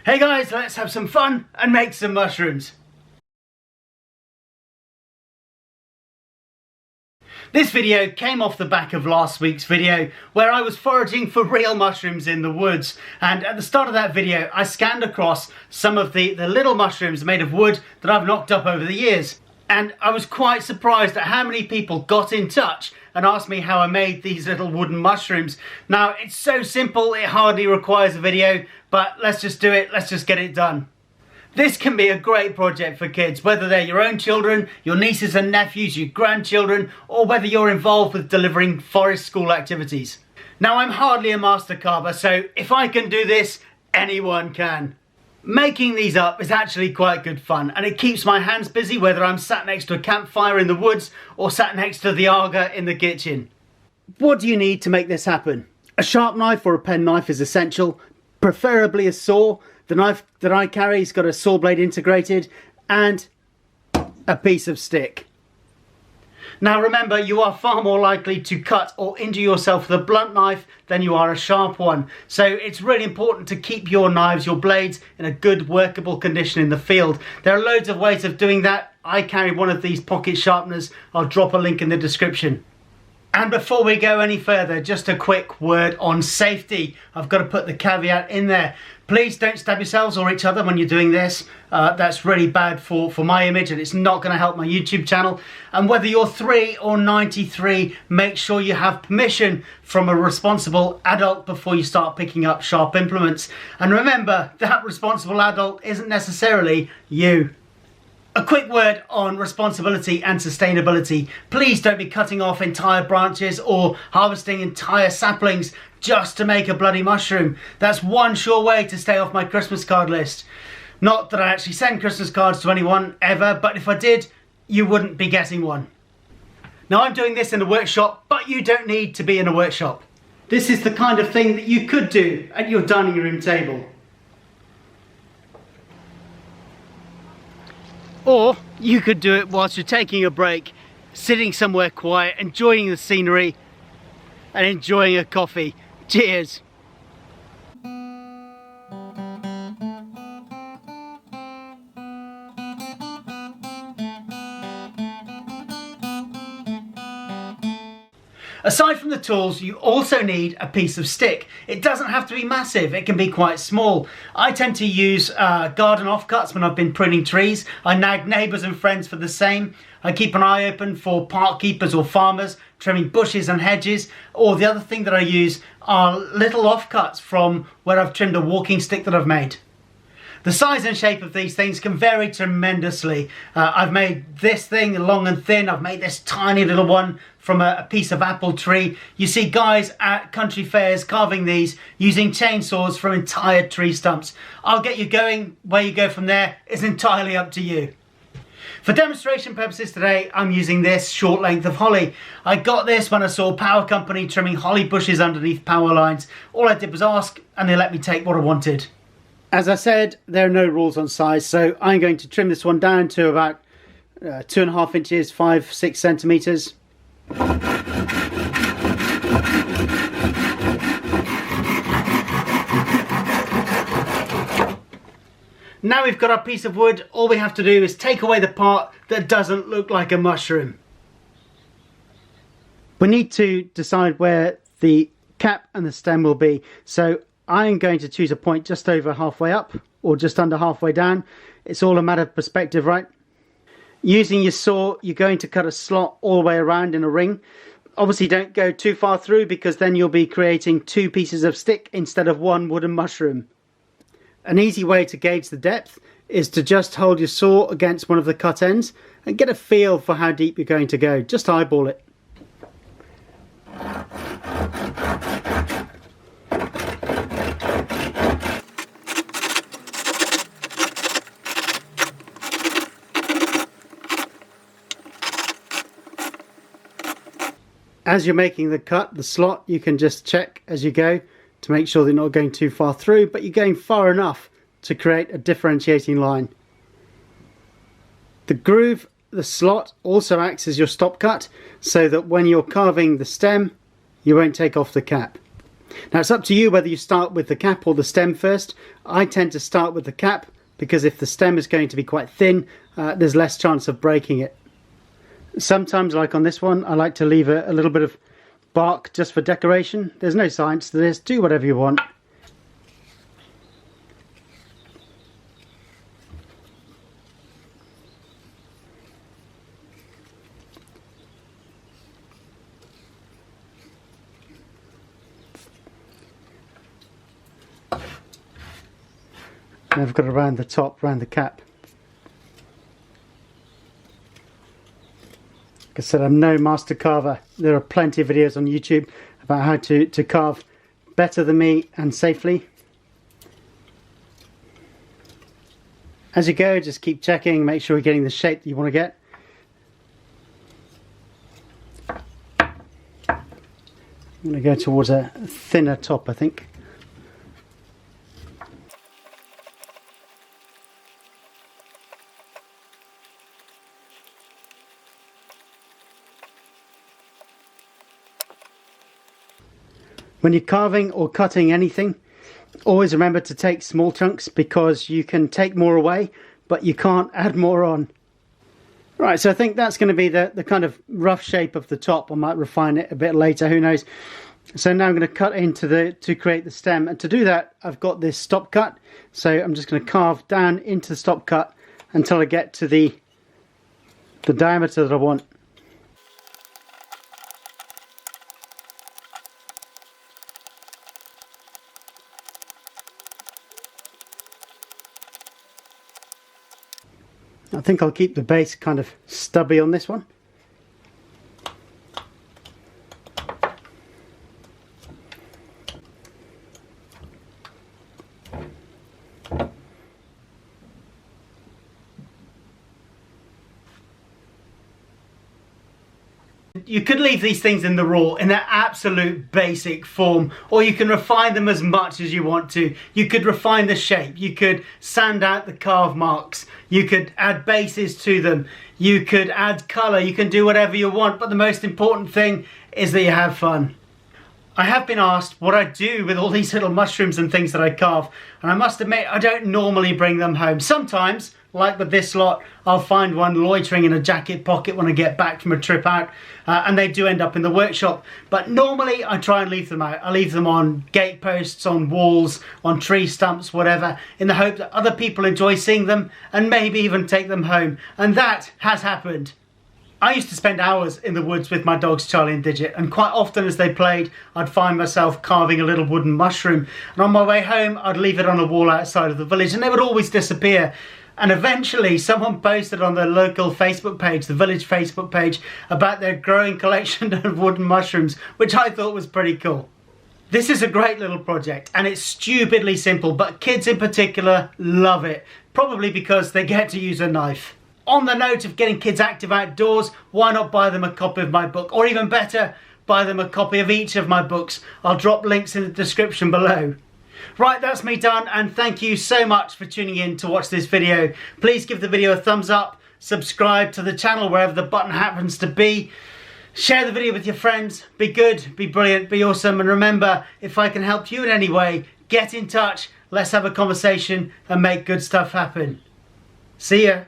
Hey guys, let's have some fun and make some mushrooms. This video came off the back of last week's video where I was foraging for real mushrooms in the woods, and at the start of that video I scanned across some of the little mushrooms made of wood that I've knocked up over the years, and I was quite surprised at how many people got in touch and asked me how I made these little wooden mushrooms. Now, it's so simple it hardly requires a video, but let's just do it, let's just get it done. This can be a great project for kids, whether they're your own children, your nieces and nephews, your grandchildren, or whether you're involved with delivering forest school activities. Now, I'm hardly a master carver, so if I can do this, anyone can. Making these up is actually quite good fun, and it keeps my hands busy whether I'm sat next to a campfire in the woods or sat next to the Aga in the kitchen. What do you need to make this happen? A sharp knife or a pen knife is essential, preferably a saw. The knife that I carry's got a saw blade integrated, and a piece of stick. Now remember, you are far more likely to cut or injure yourself with a blunt knife than you are a sharp one. So it's really important to keep your knives, your blades, in a good workable condition in the field. There are loads of ways of doing that. I carry one of these pocket sharpeners. I'll drop a link in the description. And before we go any further, just a quick word on safety. I've got to put the caveat in there. Please don't stab yourselves or each other when you're doing this. That's really bad for my image, and it's not going to help my YouTube channel. And whether you're 3 or 93, make sure you have permission from a responsible adult before you start picking up sharp implements. And remember, that responsible adult isn't necessarily you. A quick word on responsibility and sustainability. Please don't be cutting off entire branches or harvesting entire saplings just to make a bloody mushroom. That's one sure way to stay off my Christmas card list. Not that I actually send Christmas cards to anyone ever, but if I did, you wouldn't be getting one. Now, I'm doing this in a workshop, but you don't need to be in a workshop. This is the kind of thing that you could do at your dining room table. Or you could do it whilst you're taking a break, sitting somewhere quiet, enjoying the scenery and enjoying a coffee. Cheers! Aside from the tools, you also need a piece of stick. It doesn't have to be massive, it can be quite small. I tend to use garden offcuts when I've been pruning trees. I nag neighbours and friends for the same. I keep an eye open for park keepers or farmers trimming bushes and hedges. Or the other thing that I use are little offcuts from where I've trimmed a walking stick that I've made. The size and shape of these things can vary tremendously. I've made this thing long and thin. I've made this tiny little one from a piece of apple tree. You see guys at country fairs carving these using chainsaws from entire tree stumps. I'll get you going. Where you go from there is entirely up to you. For demonstration purposes today, I'm using this short length of holly. I got this when I saw a power company trimming holly bushes underneath power lines. All I did was ask, and they let me take what I wanted. As I said, there are no rules on size, so I'm going to trim this one down to about 2.5 inches, 5-6 centimetres. Now we've got our piece of wood, all we have to do is take away the part that doesn't look like a mushroom. We need to decide where the cap and the stem will be, so I'm going to choose a point just over halfway up or just under halfway down. It's all a matter of perspective, right? Using your saw, you're going to cut a slot all the way around in a ring. Obviously don't go too far through because then you'll be creating 2 pieces of stick instead of 1 wooden mushroom. An easy way to gauge the depth is to just hold your saw against one of the cut ends and get a feel for how deep you're going to go. Just eyeball it. As you're making the cut, the slot, you can just check as you go to make sure that you're not going too far through, but you're going far enough to create a differentiating line. The groove, the slot, also acts as your stop cut, so that when you're carving the stem, you won't take off the cap. Now it's up to you whether you start with the cap or the stem first. I tend to start with the cap because if the stem is going to be quite thin, there's less chance of breaking it. Sometimes, like on this one, I like to leave a little bit of bark just for decoration. There's no science to this, do whatever you want. And I've got it around the top, around the cap. Like I said, I'm no master carver. There are plenty of videos on YouTube about how to carve better than me and safely. As you go, just keep checking, make sure you're getting the shape that you want to get. I'm going to go towards a thinner top, I think. When you're carving or cutting anything, always remember to take small chunks because you can take more away, but you can't add more on. Right, so I think that's going to be the kind of rough shape of the top. I might refine it a bit later, who knows. So now I'm going to cut into to create the stem, and to do that I've got this stop cut. So I'm just going to carve down into the stop cut until I get to the diameter that I want. I think I'll keep the base kind of stubby on this one. You could leave these things in the raw in their absolute basic form, or you can refine them as much as you want to. You could refine the shape, you could sand out the carve marks, you could add bases to them, you could add colour, you can do whatever you want, but the most important thing is that you have fun. I have been asked what I do with all these little mushrooms and things that I carve, and I must admit I don't normally bring them home. Sometimes, like with this lot, I'll find one loitering in a jacket pocket when I get back from a trip out, and they do end up in the workshop. But normally I try and leave them out. I leave them on gate posts, on walls, on tree stumps, whatever, in the hope that other people enjoy seeing them and maybe even take them home. And that has happened. I used to spend hours in the woods with my dogs Charlie and Digit, and quite often as they played I'd find myself carving a little wooden mushroom, and on my way home I'd leave it on a wall outside of the village and they would always disappear. And eventually someone posted on the local Facebook page, the village Facebook page, about their growing collection of wooden mushrooms, which I thought was pretty cool. This is a great little project and it's stupidly simple, but kids in particular love it, probably because they get to use a knife. On the note of getting kids active outdoors, why not buy them a copy of my book? Or even better, buy them a copy of each of my books. I'll drop links in the description below. Right, that's me done, and thank you so much for tuning in to watch this video. Please give the video a thumbs up, subscribe to the channel wherever the button happens to be. Share the video with your friends. Be good, be brilliant, be awesome, and remember, if I can help you in any way, get in touch, let's have a conversation and make good stuff happen. See ya.